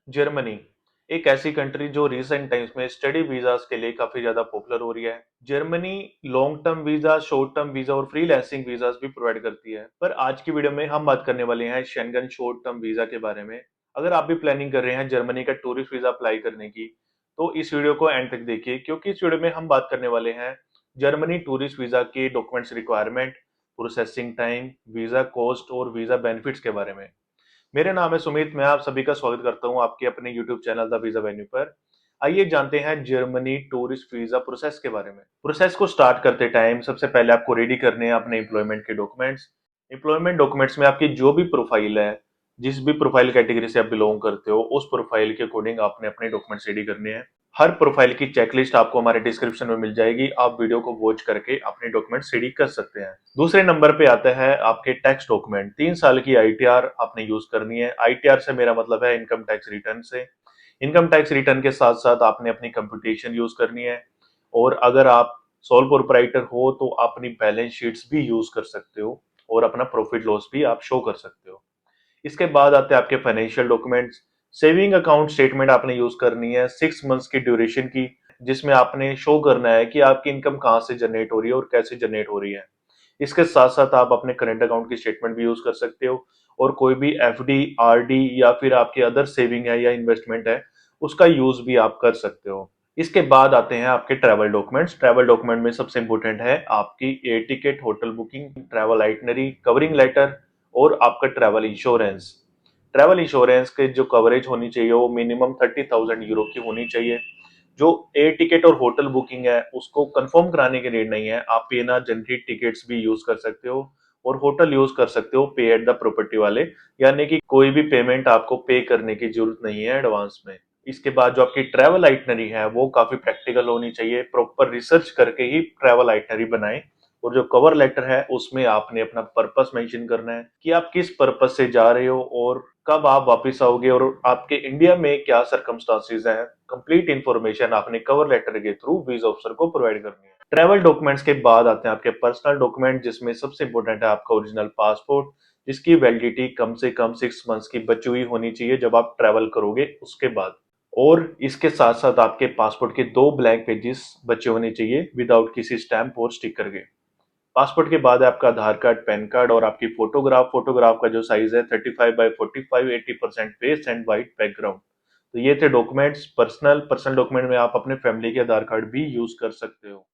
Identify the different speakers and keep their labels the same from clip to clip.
Speaker 1: Germany एक ऐसी country जो रिसेंट टाइम्स में स्टडी वीजास के लिए काफी ज्यादा पॉपुलर हो रही है। Germany long term visa, short term visa और फ्रीलांसिंग वीजास भी प्रोवाइड करती है। पर आज की वीडियो में हम बात करने वाले हैं शेंगन शॉर्ट टर्म वीजा के बारे में। अगर आप भी प्लानिंग कर रहे हैं जर्मनी का टूरिस्ट वीजा अप्लाई करने की, तो इस वीडियो को एंड तक देखिए, क्योंकि इस वीडियो में हम बात करने वाले हैं जर्मनी टूरिस्ट वीजा के documents requirement, processing time, visa cost और वीजा बेनिफिट्स के बारे में। मेरा नाम है सुमित, मैं आप सभी का स्वागत करता हूं आपके अपने YouTube channel the visa venue पर। आइए जानते हैं जर्मनी टूरिस्ट वीजा प्रोसेस के बारे में। प्रोसेस को स्टार्ट करते टाइम सबसे पहले आपको रेडी करने हैं अपने एम्प्लॉयमेंट के डॉक्यूमेंट्स। एम्प्लॉयमेंट डॉक्यूमेंट्स में आपकी जो भी प्रोफाइल है, जिस भी प्रोफाइल कैटेगरी से आप बिलोंग करते हो, उस प्रोफाइल के अकॉर्डिंग आपने अपने डॉक्यूमेंट्स रेडी करने हैं। हर प्रोफाइल की चेकलिस्ट आपको हमारे डिस्क्रिप्शन में मिल जाएगी, आप वीडियो को वॉच करके अपने डॉक्यूमेंट्स रेडी कर सकते हैं। दूसरे नंबर पे आता है आपके टैक्स डॉक्यूमेंट। 3 साल की आईटीआर आपने यूज करनी है। आईटीआर से मेरा मतलब है इनकम टैक्स रिटर्न से। इनकम टैक्स रिटर्न के साथ साथ आपने अपनी कंप्यूटेशन यूज करनी है। और अगर आप सोल प्रोप्राइटर हो तो अपनी बैलेंस शीट्स भी यूज कर सकते हो और अपना प्रॉफिट लॉस भी आप शो कर सकते हो। इसके बाद आते हैं आपके financial documents. Saving account statement आपने यूज करनी है 6 मंथ्स की ड्यूरेशन की, जिसमें आपने शो करना है कि आपकी इनकम कहाँ से जनरेट हो रही है और कैसे जनरेट हो रही है। इसके साथ साथ आप अपने करंट अकाउंट की स्टेटमेंट भी यूज कर सकते हो, और कोई भी एफडी, आरडी या फिर आपकी अदर सेविंग है या इन्वेस्टमेंट है, उसका यूज भी आप कर सकते हो। इसके बाद आते हैं आपके ट्रैवल डॉक्यूमेंट्स। ट्रैवल डॉक्यूमेंट में सबसे इंपॉर्टेंट है आपकी air ticket, hotel booking, travel itinerary, covering letter और आपका ट्रैवल इंश्योरेंस। ट्रैवल इंश्योरेंस के जो कवरेज होनी चाहिए वो मिनिमम 30,000 यूरो की होनी चाहिए। जो एयर टिकट और होटल बुकिंग है उसको कंफर्म कराने के लिए नहीं है, आप पे ना जनरेट टिकट्स भी यूज कर सकते हो और होटल यूज कर सकते हो पे एट द प्रॉपर्टी वाले, यानी कि कोई भी पेमेंट आपको पे करने की जरूरत नहीं है एडवांस में। इसके बाद जो आपकी ट्रैवल आइटनरी है वो काफी प्रैक्टिकल होनी चाहिए, प्रॉपर रिसर्च करके ही ट्रैवल आइटनरी बनाएं। और जो कवर लेटर है उसमें आपने अपना पर्पस मेंशन करना है कि आप किस पर्पस से जा रहे हो और कब आप वापस आओगे और आपके इंडिया में क्या सरकमस्टांसिस हैं। कंप्लीट इंफॉर्मेशन आपने कवर लेटर के थ्रू वीजा ऑफिसर को प्रोवाइड करनी है। ट्रैवल डॉक्यूमेंट्स के बाद आते हैं आपके पर्सनल डॉक्यूमेंट, जिसमें सबसे इंपॉर्टेंट है आपका ओरिजिनल पासपोर्ट, जिसकी वैलिडिटी कम से कम 6 मंथ्स की बची हुई होनी चाहिए जब आप ट्रैवल करोगे उसके बाद। और इसके साथ साथ आपके पासपोर्ट के 2 ब्लैंक पेजेस बचे होने चाहिए विदाउट किसी स्टैंप और स्टिकर के। पासपोर्ट के बाद है आपका आधार कार्ड, पैन कार्ड और आपकी फोटोग्राफ। फोटोग्राफ का जो साइज है 35 by 45, 80% face and white background. तो ये थे डॉक्यूमेंट्स। पर्सनल डॉक्यूमेंट में आप अपने फैमिली के आधार कार्ड भी यूज कर सकते हो।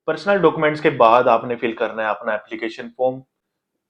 Speaker 1: पर्सनल डॉक्यूमेंट्स के बाद आपने फिल करना है अपना application form.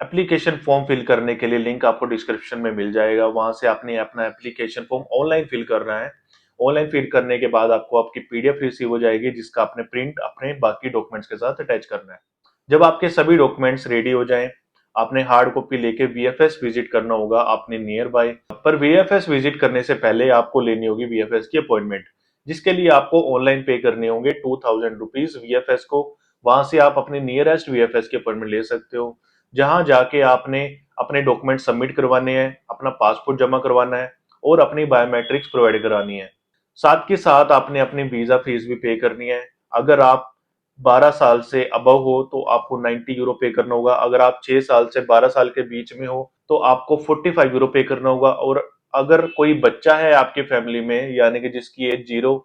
Speaker 1: Application form fill करने के लिए लिंक आपको डिस्क्रिप्शन में मिल जाएगा, वहां से आपने अपना एप्लीकेशन फॉर्म ऑनलाइन फिल करना है। ऑनलाइन फिल करने के बाद आपको आपकी पीडीएफ रिसीव हो जाएगी, जिसका आपने प्रिंट अपने बाकी डॉक्यूमेंट्स के साथ अटैच करना है। जब आपके सभी डॉक्यूमेंट्स रेडी हो जाएं, आपने हार्ड कॉपी लेके वीएफएस विजिट करना होगा आपने नियर बाय। पर वीएफएस विजिट करने से पहले आपको लेनी होगी वीएफएस की अपॉइंटमेंट, जिसके लिए आपको ऑनलाइन पे करने होंगे 2000 रुपीज वीएफएस को। वहां से आप अपने नियरेस्ट वीएफएस की अपॉइंटमेंट ले सकते हो, जहां जाके आपने अपने डॉक्यूमेंट सबमिट करवाने हैं, अपना पासपोर्ट जमा करवाना है और अपनी बायोमेट्रिक्स प्रोवाइड करानी है। साथ के साथ आपने अपनी वीजा फीस भी पे करनी है। अगर आप 12 साल से अबव हो तो आपको 90 यूरो पे करना होगा। अगर आप 6 साल से 12 साल के बीच में हो तो आपको 45 यूरो पे करना होगा। और अगर कोई बच्चा है आपकी फैमिली में, यानी कि जिसकी एज 0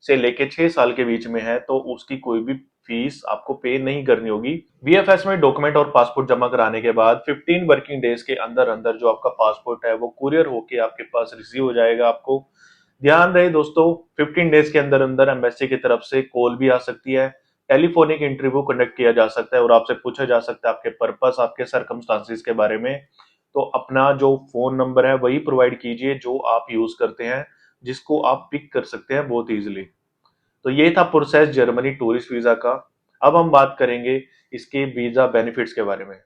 Speaker 1: से लेके 6 साल के बीच में है, तो उसकी कोई भी फीस आपको पे नहीं करनी होगी। वीएफएस में डॉक्यूमेंट और पासपोर्ट जमा कराने के बाद 15 वर्किंग डेज के अंदर अंदर जो आपका पासपोर्ट है वो कुरियर होके आपके पास रिसीव हो जाएगा। आपको ध्यान रहे दोस्तों, 15 डेज के अंदर अंदर एम्बेसी की तरफ से कॉल भी आ सकती है, टेलीफोनिक इंटरव्यू कंडक्ट किया जा सकता है और आपसे पूछा जा सकता है आपके पर्पस, आपके सरकमस्टांसिस के बारे में। तो अपना जो फोन नंबर है वही प्रोवाइड कीजिए जो आप यूज करते हैं, जिसको आप पिक कर सकते हैं बहुत इजीली। तो ये था प्रोसेस जर्मनी टूरिस्ट वीजा का। अब हम बात करेंगे इसके वीजा बेनिफिट्स के बारे में।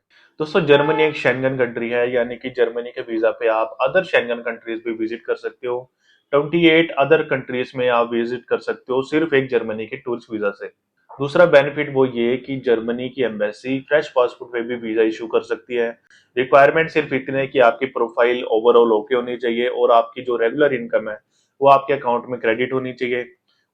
Speaker 1: दोस्तों, जर्मनी एक शेंगन कंट्री है, यानी कि जर्मनी के वीजा पे आप अदर शेंगन कंट्रीज भी विजिट कर सकते हो। 28 अदर कंट्रीज में आप विजिट कर सकते हो सिर्फ एक जर्मनी के टूरिस्ट वीजा से। दूसरा बेनिफिट वो ये कि जर्मनी की एम्बेसी फ्रेश पासपोर्ट पे भी वीजा इशू कर सकती है। रिक्वायरमेंट सिर्फ इतने कि आपकी प्रोफाइल ओवरऑल ओके होनी चाहिए और आपकी जो रेगुलर इनकम है वो आपके अकाउंट में क्रेडिट होनी चाहिए।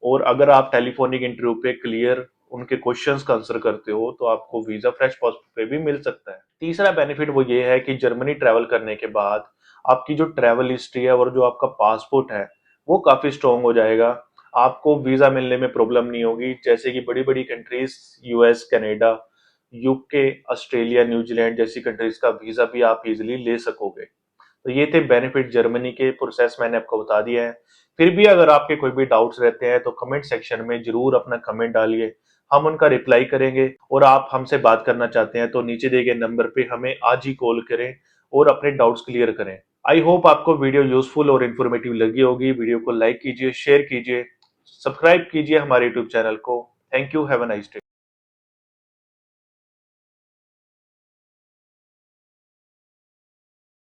Speaker 1: और अगर आप टेलीफोनिक इंटरव्यू पे क्लियर उनके क्वेश्चंस का आंसर करते हो तो आपको वीजा फ्रेश पासपोर्ट पे भी मिल सकता है। तीसरा बेनिफिट वो ये है कि जर्मनी ट्रैवल करने के बाद आपकी जो ट्रैवल हिस्ट्री है और जो आपका पासपोर्ट है वो काफी स्ट्रांग हो जाएगा। आपको वीजा मिलने में प्रॉब्लम नहीं होगी, जैसे कि बड़ी बड़ी countries US, Canada, UK, Australia, New Zealand जैसी कंट्रीज का वीजा भी आप इजिली ले सकोगे। तो ये थे बेनिफिट जर्मनी के, प्रोसेस मैंने आपको बता दिया है। फिर भी अगर आपके कोई भी डाउट्स रहते हैं तो कमेंट सेक्शन में जरूर अपना कमेंट डालिए, हम उनका रिप्लाई करेंगे। और आप हमसे बात करना चाहते हैं तो नीचे दिए गए नंबर पे हमें आज ही कॉल करें और अपने डाउट्स क्लियर करें। आई होप आपको वीडियो यूजफुल और इन्फॉर्मेटिव लगी होगी। वीडियो को लाइक कीजिए, शेयर कीजिए, सब्सक्राइब कीजिए हमारे यूट्यूब चैनल को। Thank you, have a nice day.